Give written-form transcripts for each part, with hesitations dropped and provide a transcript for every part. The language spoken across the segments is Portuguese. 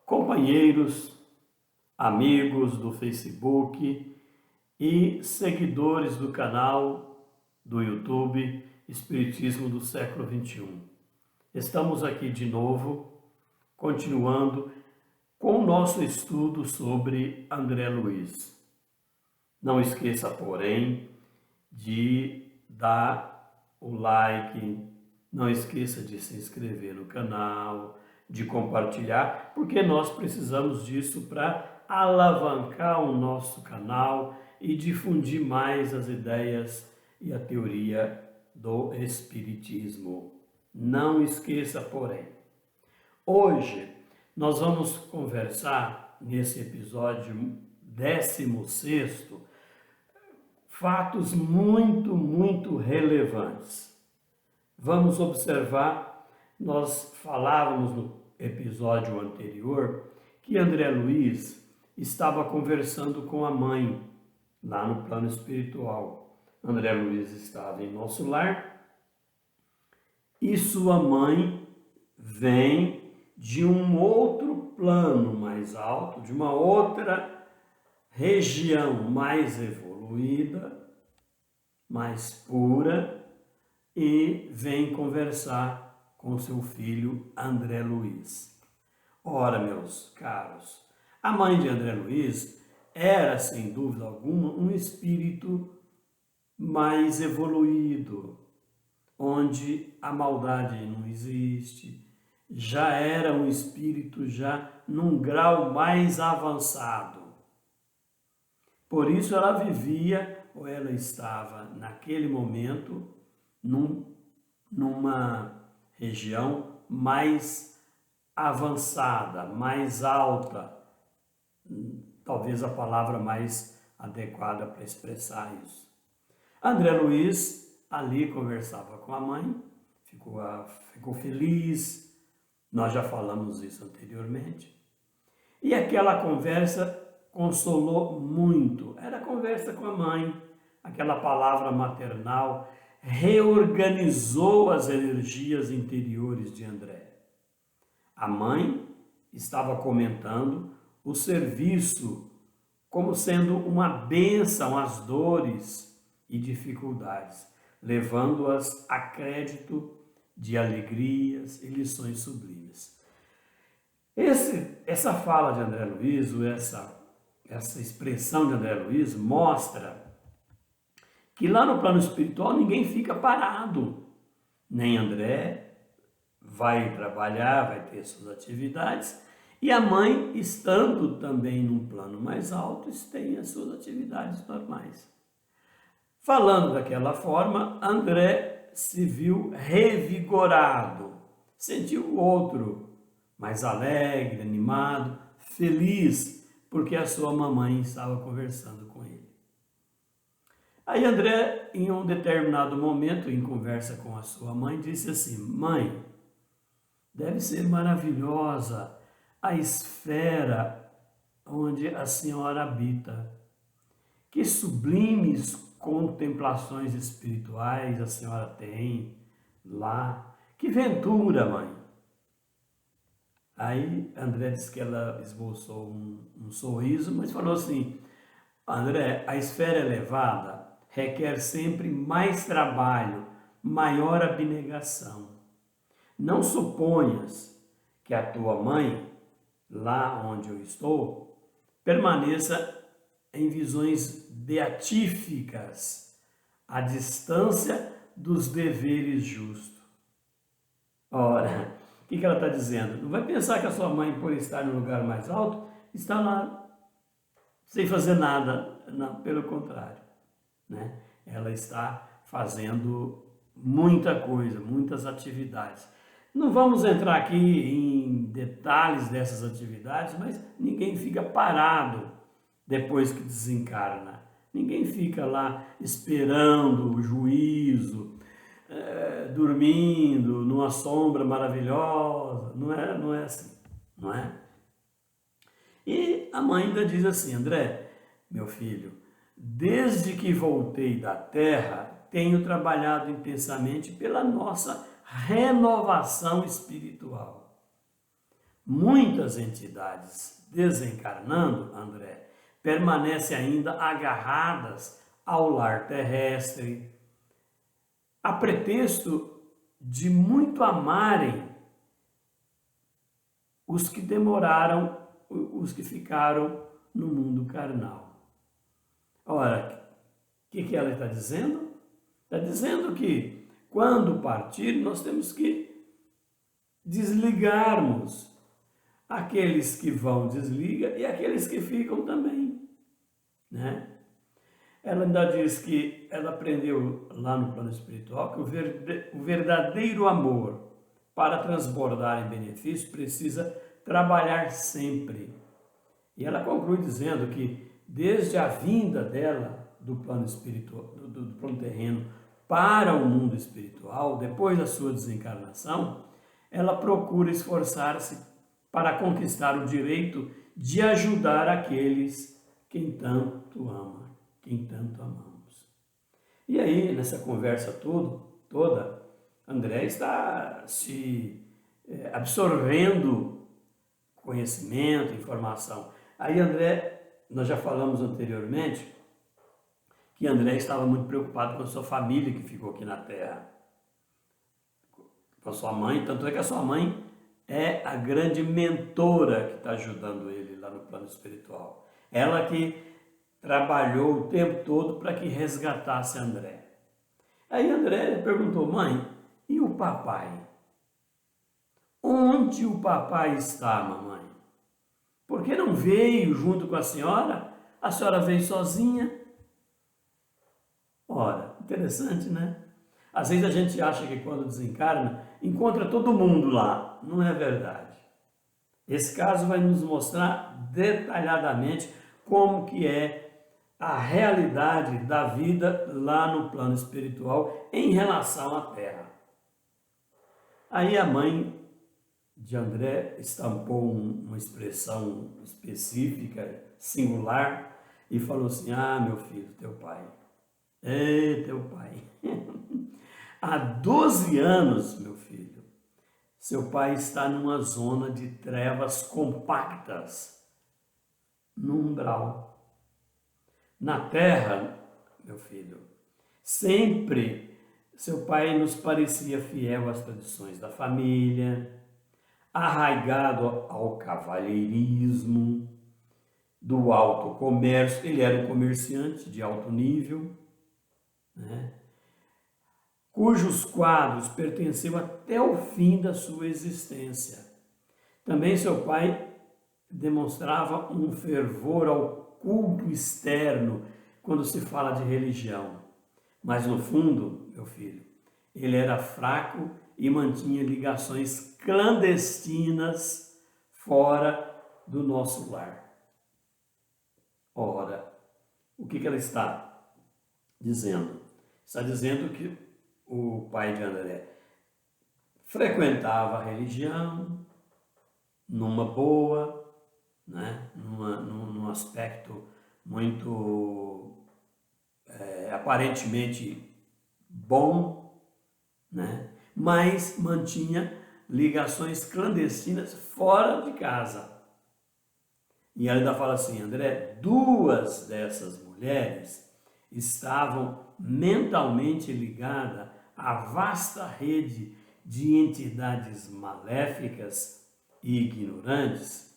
companheiros, amigos do Facebook e seguidores do canal do YouTube Espiritismo do Século XXI. Estamos aqui de novo, continuando com o nosso estudo sobre André Luiz. Não esqueça, porém, de dar o like, não esqueça de se inscrever no canal, de compartilhar, porque nós precisamos disso para alavancar o nosso canal e difundir mais as ideias e a teoria do Espiritismo. Não esqueça, porém, hoje nós vamos conversar nesse episódio 16º fatos muito relevantes. Vamos observar, nós falávamos no episódio anterior que André Luiz estava conversando com a mãe lá no plano espiritual. André Luiz estava em nosso lar e sua mãe vem de um outro plano mais alto, de uma outra região mais evoluída, mais pura, e vem conversar com seu filho André Luiz. Ora, meus caros, a mãe de André Luiz era, sem dúvida alguma, um espírito mais evoluído, onde a maldade não existe, já era um espírito já num grau mais avançado. Por isso ela vivia, ou ela estava naquele momento, numa região mais avançada, mais alta, talvez a palavra mais adequada para expressar isso. André Luiz ali conversava com a mãe, ficou feliz, nós já falamos isso anteriormente, e aquela conversa consolou muito. Era conversa com a mãe, aquela palavra maternal reorganizou as energias interiores de André. A mãe estava comentando o serviço como sendo uma bênção às dores e dificuldades, levando-as a crédito de alegrias e lições sublimes. Essa fala de André Luiz, ou essa expressão de André Luiz mostra que lá no plano espiritual ninguém fica parado. Nem André vai trabalhar, vai ter suas atividades, e a mãe, estando também num plano mais alto, tem as suas atividades normais. Falando daquela forma, André se viu revigorado, sentiu o outro mais alegre, animado, feliz, porque a sua mamãe estava conversando com ele. Aí André, em um determinado momento, em conversa com a sua mãe, disse assim: mãe, deve ser maravilhosa a esfera onde a senhora habita. Que sublimes contemplações espirituais a senhora tem lá. Que ventura, mãe. Aí André disse que ela esboçou um sorriso, mas falou assim: André, a esfera elevada requer sempre mais trabalho, maior abnegação. Não suponhas que a tua mãe, lá onde eu estou, permaneça em visões beatíficas, à distância dos deveres justos. Ora, o que ela está dizendo? Não vai pensar que a sua mãe, por estar no lugar mais alto, está lá sem fazer nada. Não, pelo contrário. Né? Ela está fazendo muita coisa, muitas atividades. Não vamos entrar aqui em detalhes dessas atividades, mas ninguém fica parado depois que desencarna. Ninguém fica lá esperando o juízo, dormindo numa sombra maravilhosa. Não é assim, não é? E a mãe ainda diz assim: André, meu filho, desde que voltei da Terra, tenho trabalhado intensamente pela nossa renovação espiritual. muitas entidades desencarnando, André, permanecem ainda agarradas ao lar terrestre, a pretexto de muito amarem os que demoraram, os que ficaram no mundo carnal. Ora, o que ela está dizendo? Está dizendo que quando partir nós temos que desligarmos. Aqueles que vão desliga e aqueles que ficam também, né? Ela ainda diz que ela aprendeu lá no plano espiritual que o verdadeiro amor, para transbordar em benefício, precisa trabalhar sempre. E ela conclui dizendo que desde a vinda dela do plano espiritual, do plano terreno para o mundo espiritual, depois da sua desencarnação, ela procura esforçar-se para conquistar o direito de ajudar aqueles quem tanto ama, quem tanto amamos. E aí, nessa conversa toda, André está se absorvendo conhecimento, informação. Aí André, nós já falamos anteriormente, que André estava muito preocupado com a sua família que ficou aqui na Terra, com a sua mãe, tanto é que a sua mãe é a grande mentora que está ajudando ele lá no plano espiritual. Ela que trabalhou o tempo todo para que resgatasse André. Aí André perguntou: mãe, e o papai? Onde o papai está, mamãe? Por que não veio junto com a senhora? A senhora veio sozinha? Ora, interessante, né? Às vezes a gente acha que quando desencarna, encontra todo mundo lá. Não é verdade. Esse caso vai nos mostrar detalhadamente como que é a realidade da vida lá no plano espiritual em relação à Terra. Aí a mãe de André estampou uma expressão específica, singular, e falou assim: ah, meu filho, teu pai. Teu pai. Há 12 anos, meu filho, seu pai está numa zona de trevas compactas, no umbral. Na Terra, meu filho, sempre seu pai nos parecia fiel às tradições da família, arraigado ao cavalheirismo, do alto comércio. Ele era um comerciante de alto nível, né? Cujos quadros pertenciam até o fim da sua existência. Também seu pai demonstrava um fervor ao culto externo quando se fala de religião. Mas no fundo, meu filho, ele era fraco e mantinha ligações clandestinas fora do nosso lar. Ora, o que ela está dizendo? Está dizendo que o pai de André frequentava a religião numa boa, né? Num aspecto muito aparentemente bom, né? Mas mantinha ligações clandestinas fora de casa. E ela ainda fala assim: André, 2 dessas mulheres estavam mentalmente ligadas à vasta rede de entidades maléficas e ignorantes.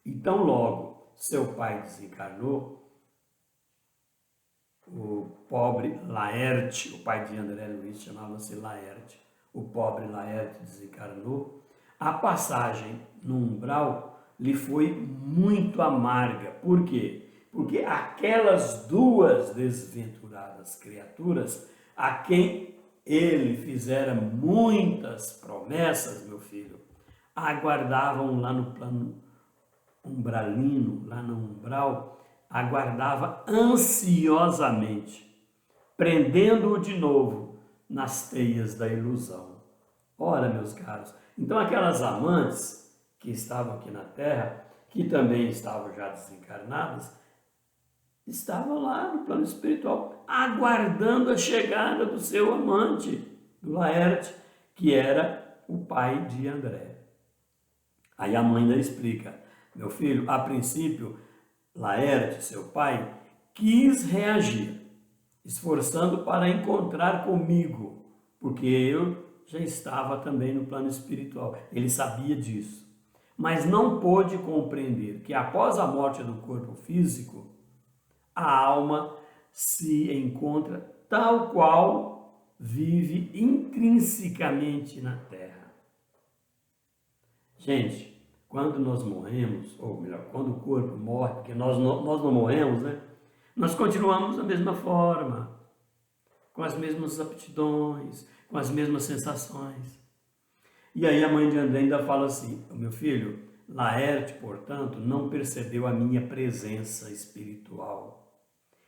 E tão logo seu pai desencarnou, o pobre Laerte, o pai de André Luiz chamava-se Laerte, o pobre Laerte desencarnou, a passagem no umbral lhe foi muito amarga. Por quê? Porque aquelas 2 desventuradas criaturas, a quem ele fizera muitas promessas, meu filho, aguardavam lá no plano umbralino, lá no umbral, aguardava ansiosamente, prendendo-o de novo nas teias da ilusão. Ora, meus caros, então aquelas amantes que estavam aqui na Terra, que também estavam já desencarnadas, estavam lá no plano espiritual, aguardando a chegada do seu amante, do Laerte, que era o pai de André. Aí a mãe ainda explica: meu filho, a princípio, Laerte, seu pai, quis reagir, esforçando para encontrar comigo, porque eu já estava também no plano espiritual. Ele sabia disso. Mas não pôde compreender que após a morte do corpo físico, a alma se encontra tal qual vive intrinsecamente na Terra. Gente, quando nós morremos, ou melhor, quando o corpo morre, porque nós não morremos, né? Nós continuamos da mesma forma, com as mesmas aptidões, com as mesmas sensações. E aí a mãe de André ainda fala assim: meu filho, Laerte, portanto, não percebeu a minha presença espiritual,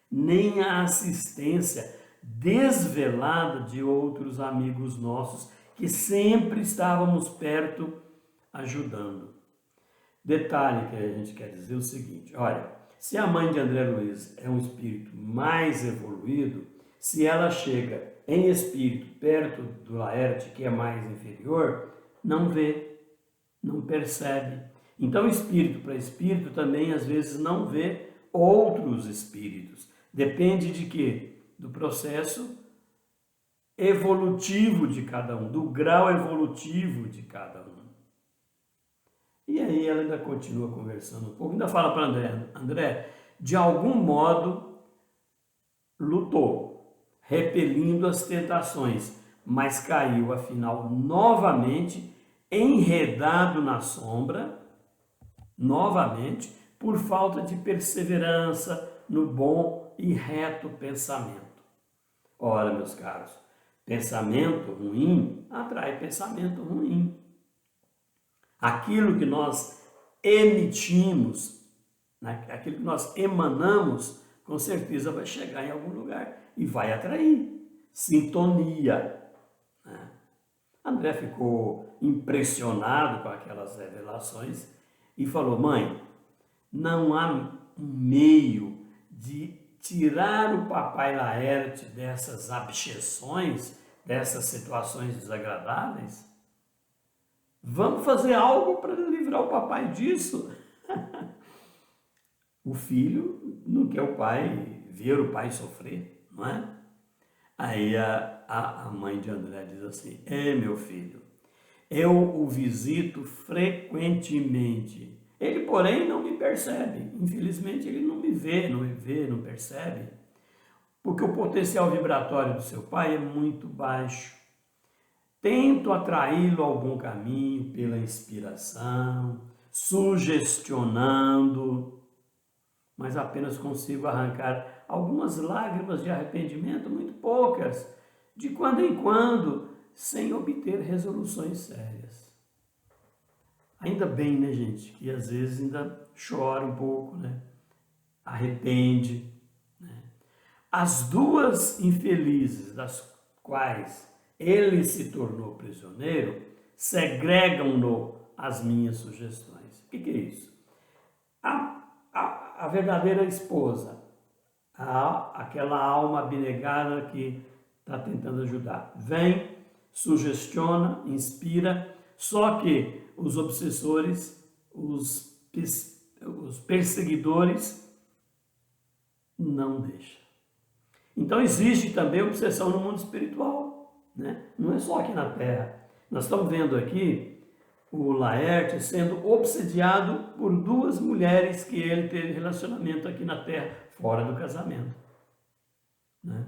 nem a assistência desvelada de outros amigos nossos que sempre estávamos perto ajudando. Detalhe que a gente quer dizer o seguinte: olha, se a mãe de André Luiz é um espírito mais evoluído, se ela chega em espírito perto do Laerte, que é mais inferior, não vê, não percebe. Então, espírito para espírito também às vezes não vê outros espíritos. Depende de quê? Do processo evolutivo de cada um, do grau evolutivo de cada um. E aí ela ainda continua conversando um pouco, ainda fala para André: André, de algum modo lutou, repelindo as tentações, mas caiu afinal novamente, enredado na sombra, novamente, por falta de perseverança no bom e reto pensamento. Ora, meus caros, pensamento ruim atrai pensamento ruim. Aquilo que nós emitimos, né, aquilo que nós emanamos, com certeza vai chegar em algum lugar e vai atrair sintonia. Né? André ficou impressionado com aquelas revelações e falou: mãe, não há um meio de tirar o papai Laerte dessas abjeções, dessas situações desagradáveis? Vamos fazer algo para livrar o papai disso. O filho não quer o pai, ver o pai sofrer, não é? Aí a mãe de André diz assim: meu filho, eu o visito frequentemente. Ele, porém, não me percebe. Infelizmente, ele não me vê, não percebe. Porque o potencial vibratório do seu pai é muito baixo. Tento atraí-lo ao bom caminho pela inspiração, sugestionando, mas apenas consigo arrancar algumas lágrimas de arrependimento, muito poucas, de quando em quando, sem obter resoluções sérias. Ainda bem, né, gente, que às vezes ainda chora um pouco, né? Arrepende. Né? As duas infelizes das quais ele se tornou prisioneiro, segregam-no às minhas sugestões. O que é isso? A verdadeira esposa, aquela alma abnegada que está tentando ajudar, vem, sugestiona, inspira, só que os obsessores, os perseguidores, não deixam. Então existe também obsessão no mundo espiritual. Né? Não é só aqui na Terra. Nós estamos vendo aqui o Laerte sendo obsediado por duas mulheres que ele teve relacionamento aqui na Terra, fora do casamento. Né?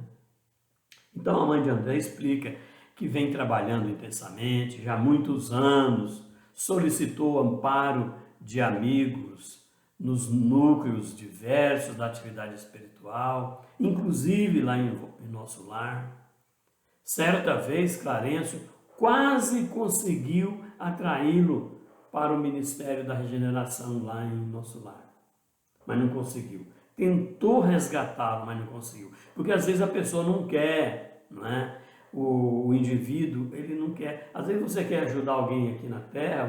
Então a mãe de André explica que vem trabalhando intensamente, já há muitos anos, solicitou amparo de amigos nos núcleos diversos da atividade espiritual, inclusive lá em nosso lar. Certa vez, Clarencio quase conseguiu atraí-lo para o Ministério da Regeneração lá em nosso lar, mas não conseguiu. Tentou resgatá-lo, mas não conseguiu. Porque às vezes a pessoa não quer, não é? O indivíduo, ele não quer. Às vezes você quer ajudar alguém aqui na Terra,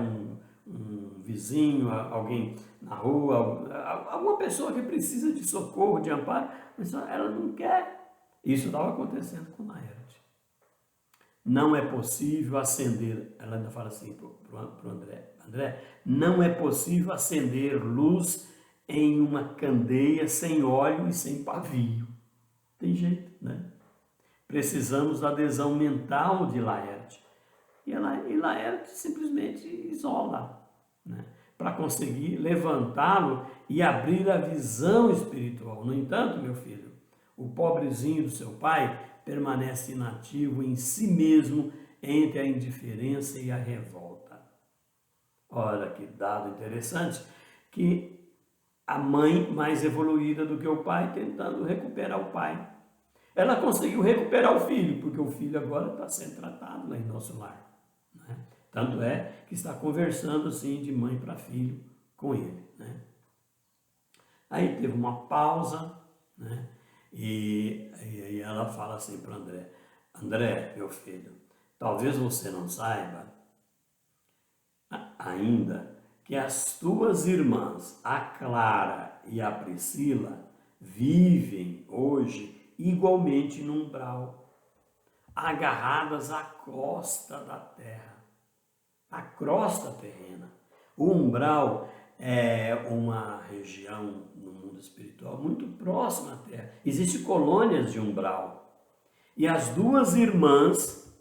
um vizinho, alguém na rua, alguma pessoa que precisa de socorro, de amparo, mas ela não quer. Isso estava acontecendo com Laerte. Não é possível ascender, ela ainda fala assim para o André, André, não é possível acender luz em uma candeia sem óleo e sem pavio. Tem jeito, né? Precisamos da adesão mental de Laerte. E Laerte simplesmente isola, né? Para conseguir levantá-lo e abrir a visão espiritual. No entanto, meu filho, o pobrezinho do seu pai permanece inativo em si mesmo entre a indiferença e a revolta. Olha que dado interessante, que a mãe mais evoluída do que o pai tentando recuperar o pai. Ela conseguiu recuperar o filho, porque o filho agora está sendo tratado lá em nosso lar, né? Tanto é que está conversando assim de mãe para filho com ele, né? Aí teve uma pausa, né? E aí ela fala assim para André: André, meu filho, talvez você não saiba ainda que as tuas irmãs, a Clara e a Priscila, vivem hoje igualmente no umbral, agarradas à crosta da terra, à crosta terrena. O umbral é uma região no mundo espiritual muito próxima à terra. Existem colônias de umbral. E as duas irmãs,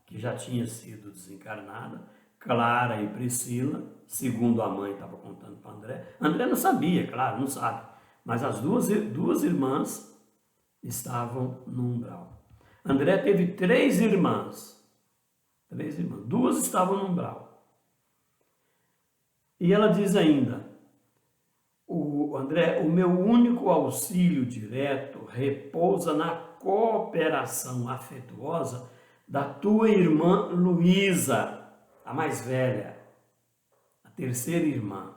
que já tinham sido desencarnadas, Clara e Priscila, segundo a mãe estava contando para André. André não sabia, claro, não sabe. Mas as duas irmãs estavam no umbral. André teve três irmãs, duas estavam no umbral. E ela diz ainda: André, o meu único auxílio direto repousa na cooperação afetuosa da tua irmã Luísa, a mais velha, a terceira irmã.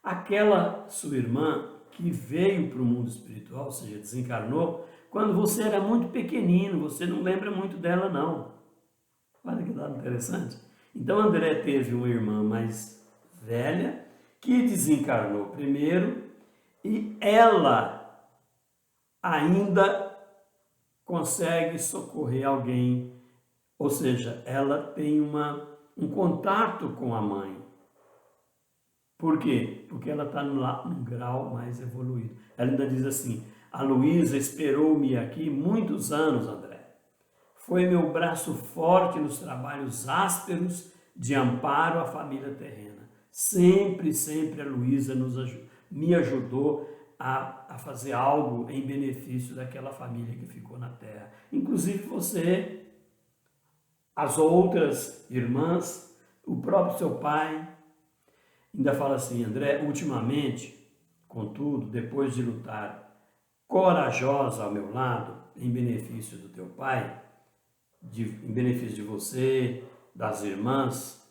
Aquela sua irmã que veio para o mundo espiritual, ou seja, desencarnou, quando você era muito pequenino, você não lembra muito dela não. Olha que dado interessante. Então André teve uma irmã mais velha, que desencarnou primeiro, e ela ainda consegue socorrer alguém, ou seja, ela tem um contato com a mãe. Por quê? Porque ela está num grau mais evoluído. Ela ainda diz assim: a Luísa esperou-me aqui muitos anos, André. Foi meu braço forte nos trabalhos ásperos de amparo à família terrena. Sempre, sempre a Luísa me ajudou a fazer algo em benefício daquela família que ficou na terra. Inclusive você, as outras irmãs, o próprio seu pai. Ainda fala assim: André, ultimamente, contudo, depois de lutar corajosa ao meu lado, em benefício do teu pai, em benefício de você, das irmãs,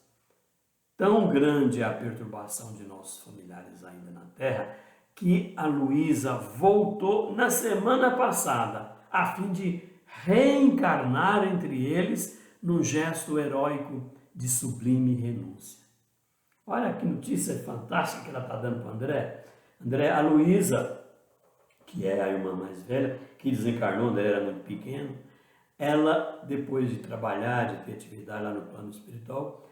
tão grande é a perturbação de nossos familiares ainda na terra, que a Luísa voltou na semana passada, a fim de reencarnar entre eles num gesto heróico de sublime renúncia. Olha que notícia fantástica que ela está dando para André. André, a Luísa, que é a irmã mais velha, que desencarnou, André era muito pequeno, ela, depois de trabalhar, de ter atividade lá no plano espiritual,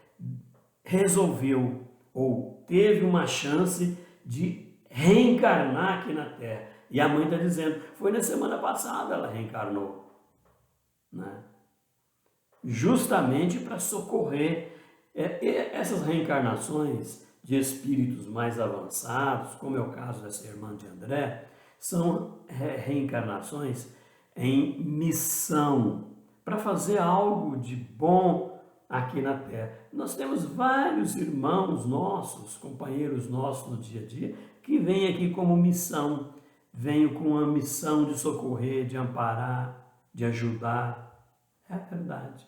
resolveu, ou teve uma chance de reencarnar aqui na Terra. E a mãe está dizendo, foi na semana passada ela reencarnou, né? Justamente para socorrer essas reencarnações de espíritos mais avançados, como é o caso dessa irmã de André, são reencarnações em missão, para fazer algo de bom aqui na Terra. Nós temos vários irmãos nossos, companheiros nossos no dia a dia, que vêm aqui como missão, vêm com a missão de socorrer, de amparar, de ajudar. É a verdade.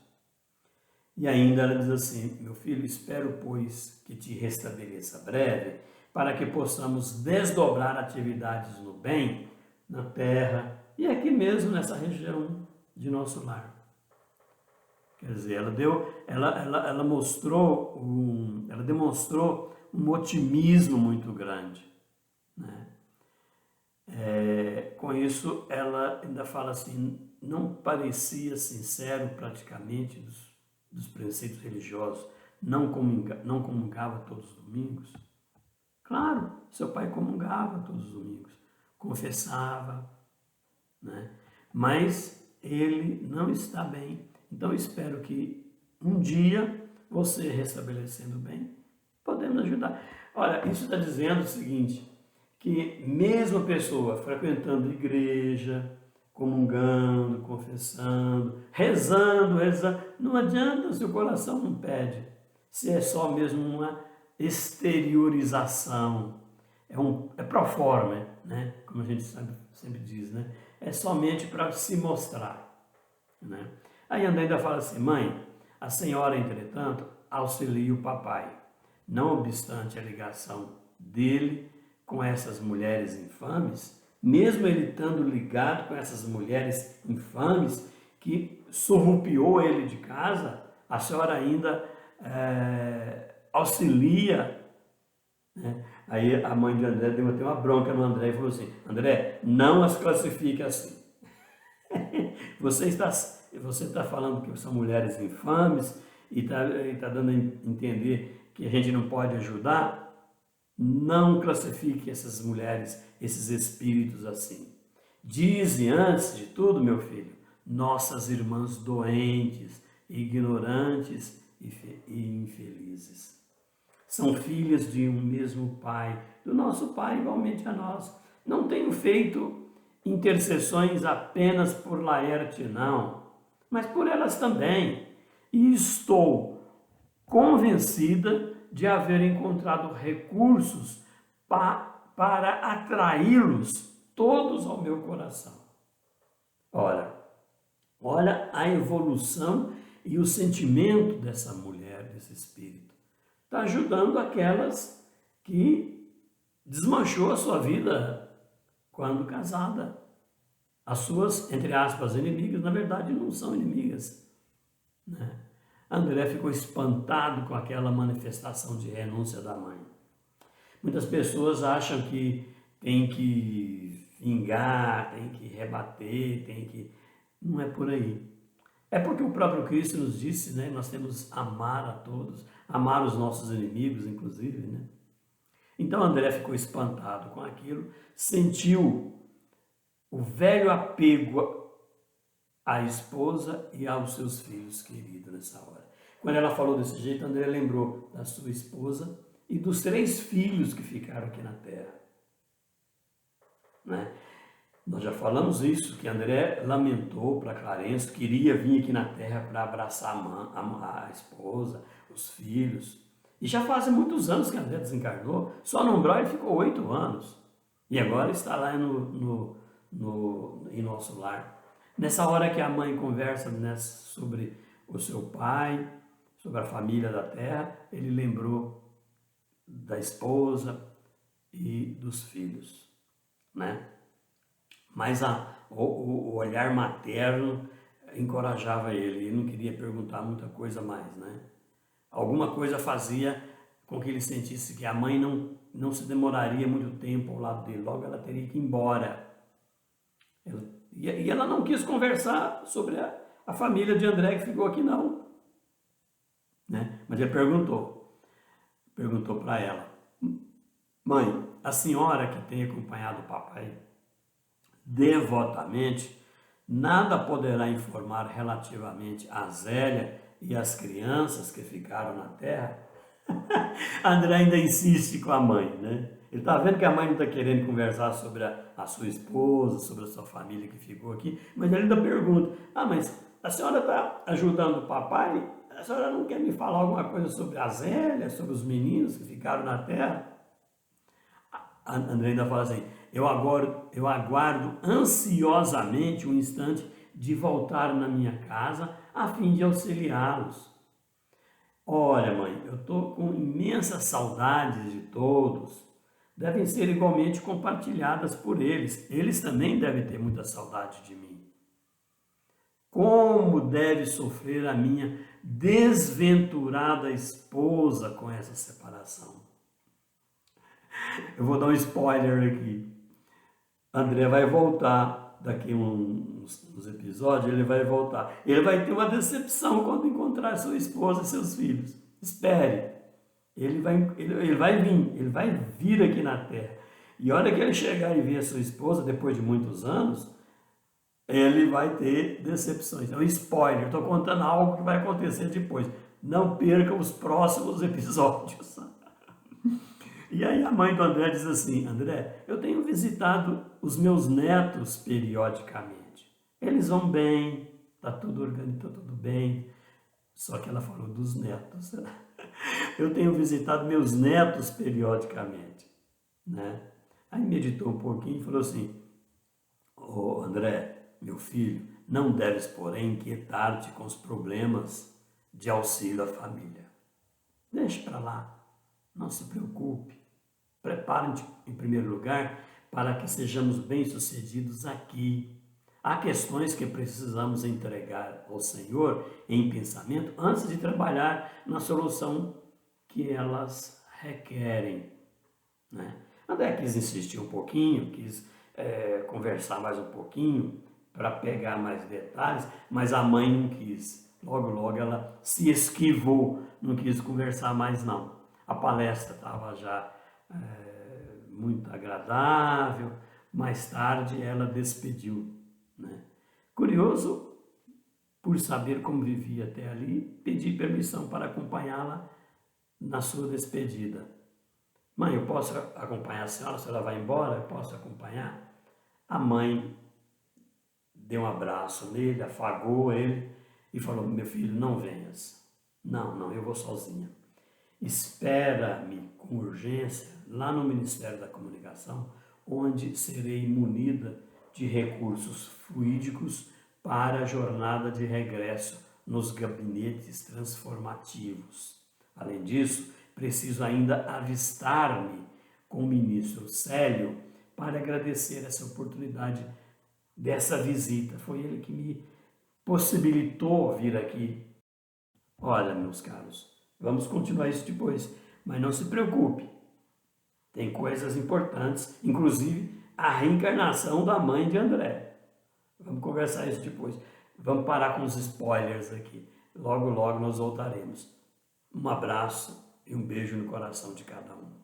E ainda ela diz assim: meu filho, espero, pois, que te restabeleça breve, para que possamos desdobrar atividades no bem, na terra e aqui mesmo nessa região de nosso lar. Quer dizer, ela demonstrou um otimismo muito grande, né? Com isso, ela ainda fala assim: não parecia sincero praticamente dos preceitos religiosos, não comungava todos os domingos? Claro, seu pai comungava todos os domingos, confessava, né? Mas ele não está bem. Então, espero que um dia, você restabelecendo bem, podemos ajudar. Olha, isso está dizendo o seguinte, que mesmo a pessoa frequentando igreja, comungando, confessando, rezando, não adianta se o coração não pede, se é só mesmo uma exteriorização, é pro forma, né? Como a gente sempre diz, né? É somente para se mostrar, né? Aí André ainda fala assim, mãe, a senhora, entretanto, auxilia o papai, não obstante a ligação dele com essas mulheres infames, mesmo ele estando ligado com essas mulheres infames que surrupiou ele de casa, a senhora ainda auxilia, né? Aí a mãe de André deu até uma bronca no André e falou assim, André, não as classifique assim. Você está falando que são mulheres infames e está dando a entender que a gente não pode ajudar? Não classifique essas mulheres, esses espíritos assim. Dize antes de tudo, meu filho, nossas irmãs doentes, ignorantes e infelizes. São filhas de um mesmo Pai, do nosso Pai igualmente a nós. Não tenho feito intercessões apenas por Laerte, não, mas por elas também. E estou convencida de haver encontrado recursos para atraí-los todos ao meu coração. Ora, olha a evolução e o sentimento dessa mulher, desse espírito. Está ajudando aquelas que desmanchou a sua vida quando casada. As suas, entre aspas, inimigas, na verdade, não são inimigas, né? André ficou espantado com aquela manifestação de renúncia da mãe. Muitas pessoas acham que tem que vingar, tem que rebater, não é por aí. É porque o próprio Cristo nos disse, né? Nós temos que amar a todos, amar os nossos inimigos, inclusive, né? Então André ficou espantado com aquilo, sentiu o velho apego à esposa e aos seus filhos queridos nessa hora. Quando ela falou desse jeito, André lembrou da sua esposa e dos 3 filhos que ficaram aqui na terra, né? Nós já falamos isso, que André lamentou para Clarence, queria vir aqui na terra para abraçar a esposa, os filhos. E já fazem muitos anos que André desencarnou, só no umbral ele ficou 8 anos. E agora está lá em nosso lar. Nessa hora que a mãe conversa, né, sobre o seu pai, sobre a família da terra, ele lembrou da esposa e dos filhos, né? Mas o olhar materno encorajava ele não queria perguntar muita coisa mais, né? Alguma coisa fazia com que ele sentisse que a mãe não se demoraria muito tempo ao lado dele, logo ela teria que ir embora. E ela não quis conversar sobre a família de André que ficou aqui, não, né? Mas ele perguntou para ela, mãe, a senhora que tem acompanhado o papai devotamente, nada poderá informar relativamente a Zélia e as crianças que ficaram na terra? André ainda insiste com a mãe, né? Ele está vendo que a mãe não está querendo conversar sobre a sua esposa, sobre a sua família que ficou aqui, mas ele ainda pergunta, mas a senhora está ajudando o papai? A senhora não quer me falar alguma coisa sobre a Zélia, sobre os meninos que ficaram na terra? André ainda fala assim, eu aguardo ansiosamente um instante de voltar na minha casa a fim de auxiliá-los. Olha, mãe, eu estou com imensas saudades de todos. Devem ser igualmente compartilhadas por eles. Eles também devem ter muita saudade de mim. Como deve sofrer a minha desventurada esposa com essa separação? Eu vou dar um spoiler aqui. André vai voltar daqui uns episódios, ele vai voltar. Ele vai ter uma decepção quando encontrar sua esposa e seus filhos. espere, ele vai vir aqui na terra. E a hora que ele chegar e ver a sua esposa, depois de muitos anos, ele vai ter decepções. É um spoiler, estou contando algo que vai acontecer depois. Não perca os próximos episódios. E aí a mãe do André diz assim: André, eu tenho visitado os meus netos periodicamente. Eles vão bem, está tudo organizado, está tudo bem. Só que ela falou dos netos. Eu tenho visitado meus netos periodicamente, né? Aí meditou um pouquinho e falou assim: Ô André, meu filho, não deves, porém, inquietar-te com os problemas de auxílio à família. Deixe para lá, não se preocupe. Prepare-te, em primeiro lugar, para que sejamos bem-sucedidos aqui. Há questões que precisamos entregar ao Senhor em pensamento antes de trabalhar na solução que elas requerem, né? André quis insistir um pouquinho, quis conversar mais um pouquinho para pegar mais detalhes, mas a mãe não quis. Logo, logo ela se esquivou, não quis conversar mais não. A palestra estava já muito agradável, mais tarde ela despediu, né? Curioso, por saber como vivia até ali, pedi permissão para acompanhá-la na sua despedida. Mãe, eu posso acompanhar a senhora vai embora? Eu posso acompanhar? A mãe deu um abraço nele, afagou ele e falou: meu filho, não venhas. Não, eu vou sozinha. Espera-me com urgência lá no Ministério da Comunicação, onde serei munida de recursos fluídicos para a jornada de regresso nos gabinetes transformativos. Além disso, preciso ainda avistar-me com o ministro Célio para agradecer essa oportunidade dessa visita. Foi ele que me possibilitou vir aqui. Olha, meus caros, vamos continuar isso depois, mas não se preocupe. Tem coisas importantes, inclusive a reencarnação da mãe de André. Vamos conversar isso depois. Vamos parar com os spoilers aqui. Logo, logo nós voltaremos. Um abraço e um beijo no coração de cada um.